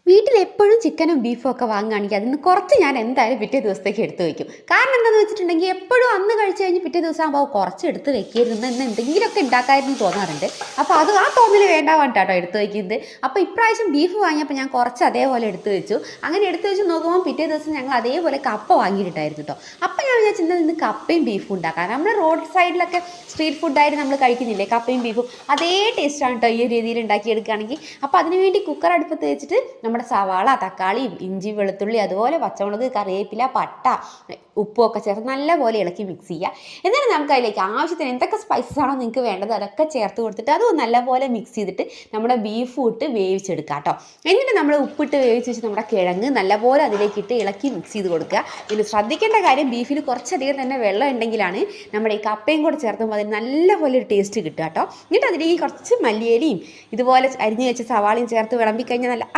വീട്ടിലെപ്പോഴും ചിക്കനും ബീഫും ഒക്കെ വാങ്ങുകയാണെങ്കിൽ അതിൽ നിന്ന് കുറച്ച് ഞാൻ എന്തായാലും പിറ്റേ ദിവസത്തേക്ക് എടുത്ത് വയ്ക്കും. കാരണം എന്താണെന്ന് വെച്ചിട്ടുണ്ടെങ്കിൽ എപ്പോഴും അന്ന് കഴിച്ച് കഴിഞ്ഞ് പിറ്റേ ദിവസം ആകുമ്പോൾ കുറച്ച് എടുത്ത് വെക്കരുത് എന്ന് എന്തെങ്കിലുമൊക്കെ ഉണ്ടാക്കായിരുന്നു തോന്നാറുണ്ട്. അപ്പോൾ ആ തോന്നൽ വേണ്ടാവാൻ കേട്ടോ എടുത്ത് വയ്ക്കുന്നത്. അപ്പോൾ ഇപ്രാവശ്യം ബീഫ് വാങ്ങിയപ്പോൾ ഞാൻ കുറച്ച് അതേപോലെ എടുത്ത് വെച്ചു. അങ്ങനെ എടുത്ത് വെച്ച് നോക്കുമ്പോൾ പിറ്റേ ദിവസം ഞങ്ങൾ അതേപോലെ കപ്പ വാങ്ങിയിട്ടുണ്ടായിരുന്നു കേട്ടോ. അപ്പോൾ ഞാൻ വിചാരിച്ചിട്ടുണ്ടെങ്കിൽ ഇന്ന് കപ്പയും ബീഫും ഉണ്ടാക്കാം. നമ്മൾ റോഡ് സൈഡിലൊക്കെ സ്ട്രീറ്റ് ഫുഡായിട്ട് നമ്മൾ കഴിക്കുന്നില്ലേ കപ്പയും ബീഫും, അതേ ടേസ്റ്റാണ് കേട്ടോ ഈ രീതിയിൽ ഉണ്ടാക്കിയെടുക്കുകയാണെങ്കിൽ. അപ്പോൾ അതിനുവേണ്ടി കുക്കർ അടുപ്പത്ത് വെച്ചിട്ട് നമ്മുടെ സവാള, തക്കാളി, ഇഞ്ചി, വെളുത്തുള്ളി, അതുപോലെ പച്ചമുളക്, കറിവേപ്പില, പട്ട, ഉപ്പുമൊക്കെ ചേർത്ത് നല്ലപോലെ ഇളക്കി മിക്സ് ചെയ്യുക. എന്നിട്ട് നമുക്ക് അതിലേക്ക് ആവശ്യത്തിന് എന്തൊക്കെ സ്പൈസസ് ആണോ നിങ്ങൾക്ക് വേണ്ടത് അതൊക്കെ ചേർത്ത് കൊടുത്തിട്ട് അത് നല്ലപോലെ മിക്സ് ചെയ്തിട്ട് നമ്മുടെ ബീഫ് ഇട്ട് വേവിച്ചെടുക്കുക കേട്ടോ. എന്നിട്ട് നമ്മൾ ഉപ്പിട്ട് വേവിച്ച് വെച്ച് നമ്മുടെ കിഴങ്ങ് നല്ലപോലെ അതിലേക്കിട്ട് ഇളക്കി മിക്സ് ചെയ്ത് കൊടുക്കുക. പിന്നെ ശ്രദ്ധിക്കേണ്ട കാര്യം ബീഫിൽ കുറച്ചധികം തന്നെ വെള്ളം ഉണ്ടെങ്കിലാണ് നമ്മുടെ ഈ കപ്പയും കൂടെ ചേർത്തുമ്പോൾ അതിന് നല്ലപോലെ ഒരു ടേസ്റ്റ് കിട്ടുക കേട്ടോ. എന്നിട്ട് അതിലേക്ക് കുറച്ച് മല്ലിയിലയും ഇതുപോലെ അരിഞ്ഞ് വെച്ച സവാളയും ചേർത്ത് വിളമ്പിക്കഴിഞ്ഞാൽ നല്ല